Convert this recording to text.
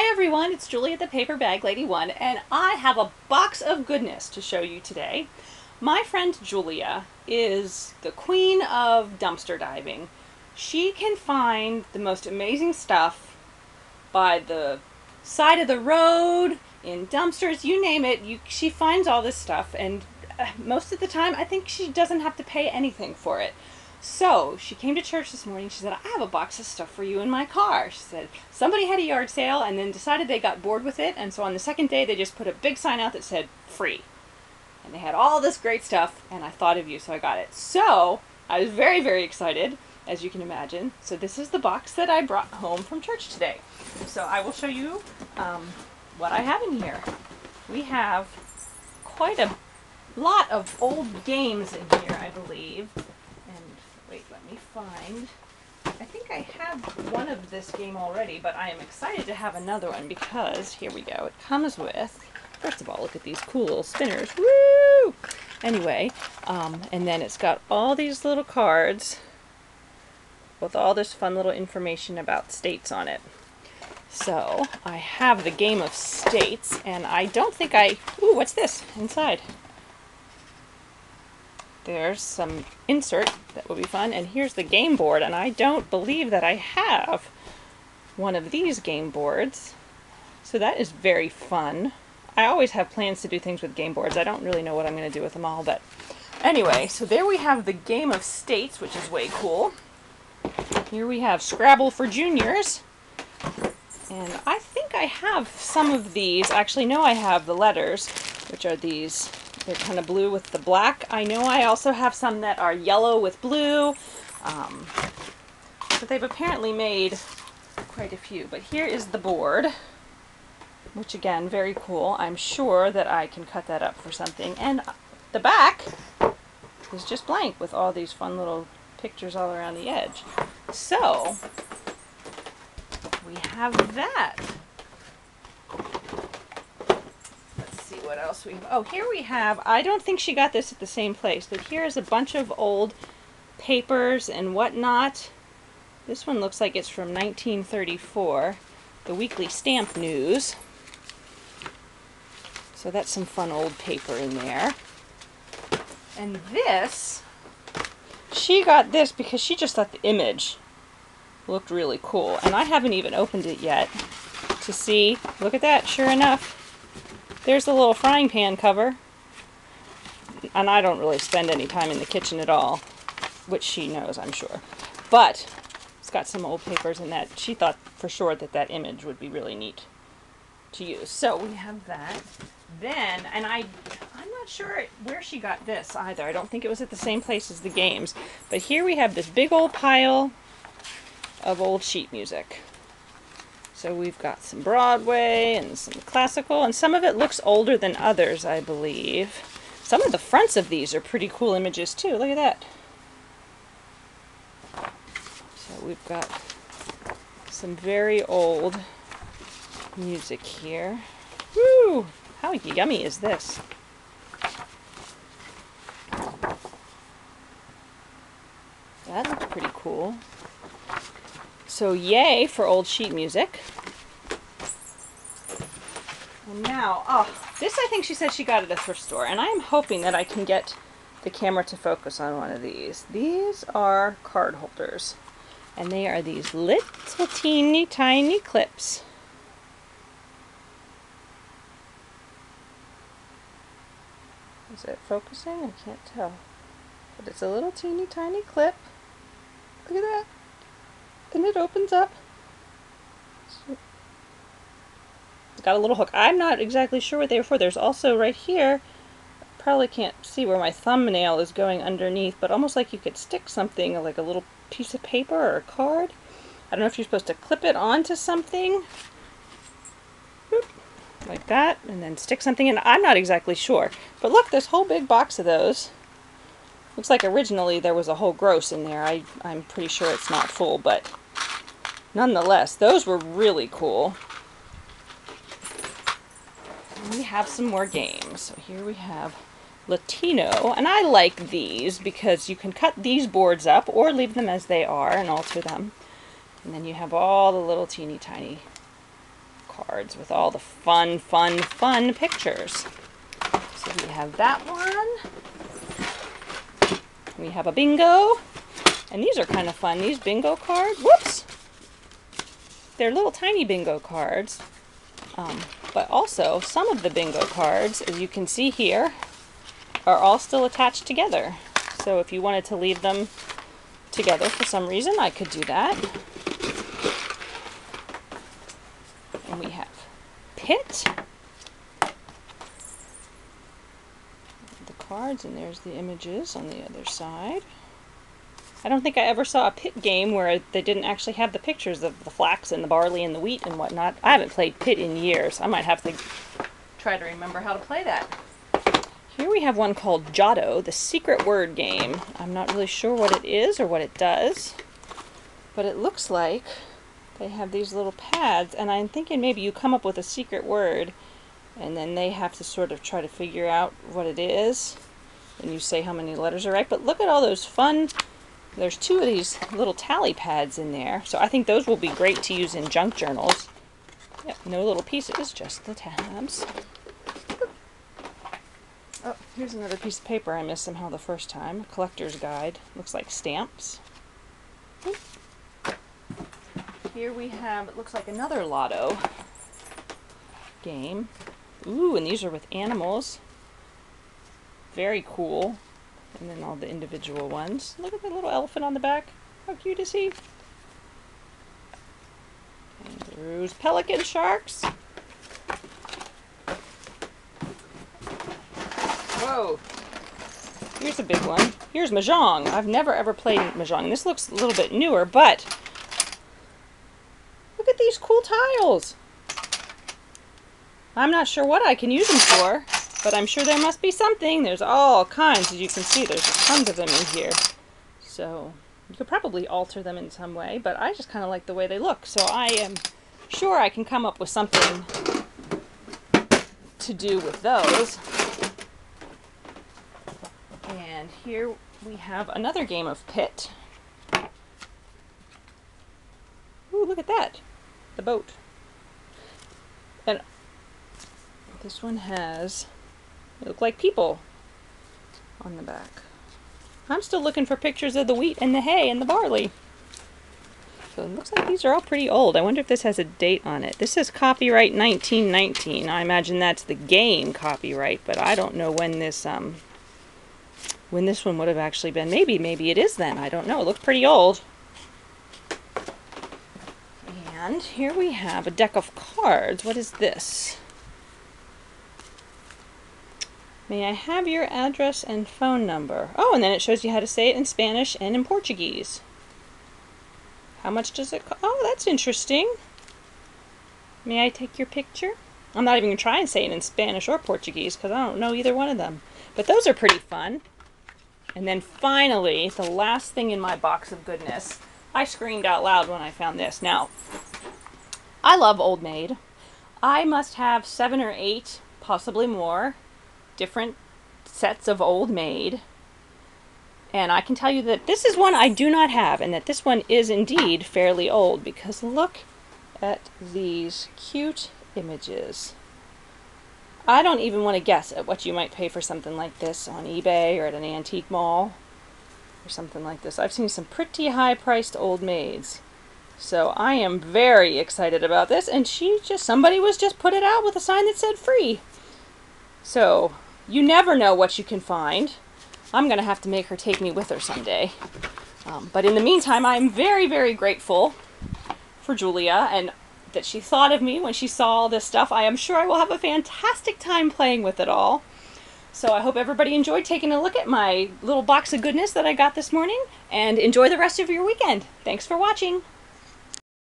Hi everyone, it's Julie at the Paper Bag Lady 1, and I have a box of goodness to show you today. My friend Julia is the queen of dumpster diving. She can find the most amazing stuff by the side of the road, in dumpsters, you name it. She finds all this stuff, and most of the time I think she doesn't have to pay anything for it. So she came to church this morning. She said, I have a box of stuff for you in my car. She said somebody had a yard sale and then decided they got bored with it, and so on the second day they just put a big sign out that said free. And they had all this great stuff, and I thought of you, so I got it. So I was very, very excited, as you can imagine. So this is the box that I brought home from church today. So I will show you what I have in here. We have quite a lot of old games in here, I believe. Wait, let me find. I think I have one of this game already, but I am excited to have another one because, here we go, it comes with, first of all, look at these cool little spinners. Woo! Anyway, and then it's got all these little cards with all this fun little information about states on it. So, I have the game of states, and I don't think ooh, what's this inside? There's some insert that will be fun, and here's the game board, and I don't believe that I have one of these game boards, so that is very fun. I always have plans to do things with game boards. I don't really know what I'm going to do with them all, but anyway, so there we have the game of states, which is way cool. Here we have Scrabble for juniors, and I think I have some of these. Actually, no, I have the letters, which are these. They're kind of blue with the black. I know I also have some that are yellow with blue. But they've apparently made quite a few. But here is the board, which again, very cool. I'm sure that I can cut that up for something. And the back is just blank with all these fun little pictures all around the edge. So, we have that. What else we have? Oh, here we have, I don't think she got this at the same place, but here's a bunch of old papers and whatnot. This one looks like it's from 1934, the Weekly Stamp News. So that's some fun old paper in there. And this, she got this because she just thought the image looked really cool. And I haven't even opened it yet to see. Look at that, sure enough. There's the little frying pan cover, and I don't really spend any time in the kitchen at all, which she knows, I'm sure. But it's got some old papers in that. She thought for sure that that image would be really neat to use. So we have that. Then, and I'm not sure where she got this either. I don't think it was at the same place as the games. But here we have this big old pile of old sheet music. So we've got some Broadway and some classical, and some of it looks older than others, I believe. Some of the fronts of these are pretty cool images too. Look at that. So we've got some very old music here. Woo! How yummy is this? That looks pretty cool. So yay for old sheet music. And now, oh, this I think she said she got at a thrift store, and I am hoping that I can get the camera to focus on one of these. These are card holders, and they are these little teeny tiny clips. Is it focusing? I can't tell. But it's a little teeny tiny clip. Look at that. And it opens up. It's got a little hook. I'm not exactly sure what they were for. There's also right here, probably can't see where my thumbnail is going underneath, but almost like you could stick something, like a little piece of paper or a card. I don't know if you're supposed to clip it onto something. Boop, like that, and then stick something in. I'm not exactly sure. But look, this whole big box of those. Looks like originally there was a whole gross in there. I'm pretty sure it's not full, but nonetheless, those were really cool. And we have some more games. So here we have Latino, and I like these because you can cut these boards up or leave them as they are and alter them. And then you have all the little teeny tiny cards with all the fun pictures. So we have that one. We have a bingo. And these are kind of fun. These bingo cards, whoops! They're little tiny bingo cards. But also, some of the bingo cards, as you can see here, are all still attached together. So if you wanted to leave them together for some reason, I could do that. And we have Pit. The cards, and there's the images on the other side. I don't think I ever saw a Pit game where they didn't actually have the pictures of the flax and the barley and the wheat and whatnot. I haven't played Pit in years. I might have to try to remember how to play that. Here we have one called Giotto, the secret word game. I'm not really sure what it is or what it does, but it looks like they have these little pads, and I'm thinking maybe you come up with a secret word and then they have to sort of try to figure out what it is, and you say how many letters are right. But look at all those fun, there's 2 of these little tally pads in there, so I think those will be great to use in junk journals. Yep, no little pieces, just the tabs. Oh, here's another piece of paper I missed somehow the first time. Collector's guide. Looks like stamps. Here we have, it looks like another lotto game. Ooh, and these are with animals. Very cool. And then all the individual ones. Look at the little elephant on the back. How cute is he? Kangaroos, pelican sharks. Whoa. Here's a big one. Here's Mahjong. I've never ever played Mahjong. This looks a little bit newer, but look at these cool tiles. I'm not sure what I can use them for, but I'm sure there must be something. There's all kinds, as you can see. There's tons of them in here. So you could probably alter them in some way, but I just kind of like the way they look. So I am sure I can come up with something to do with those. And here we have another game of Pit. Ooh, look at that. The boat. And this one has, they look like people on the back. I'm still looking for pictures of the wheat and the hay and the barley. So it looks like these are all pretty old. I wonder if this has a date on it. This says copyright 1919. I imagine that's the game copyright, but I don't know when this one would have actually been. Maybe it is then. I don't know. It looks pretty old. And here we have a deck of cards. What is this? May I have your address and phone number? Oh, and then it shows you how to say it in Spanish and in Portuguese. How much does it cost? Oh, that's interesting. May I take your picture? I'm not even going to try and say it in Spanish or Portuguese because I don't know either one of them. But those are pretty fun. And then finally, the last thing in my box of goodness, I screamed out loud when I found this. Now, I love Old Maid. I must have 7 or 8, possibly more, different sets of Old Maid. And I can tell you that this is one I do not have, and that this one is indeed fairly old, because look at these cute images. I don't even want to guess at what you might pay for something like this on eBay or at an antique mall or something like this. I've seen some pretty high-priced Old Maids. So I am very excited about this, and somebody was just put it out with a sign that said free. So you never know what you can find. I'm going to have to make her take me with her someday. But in the meantime, I'm very, very grateful for Julia and that she thought of me when she saw all this stuff. I am sure I will have a fantastic time playing with it all. So I hope everybody enjoyed taking a look at my little box of goodness that I got this morning, and enjoy the rest of your weekend. Thanks for watching.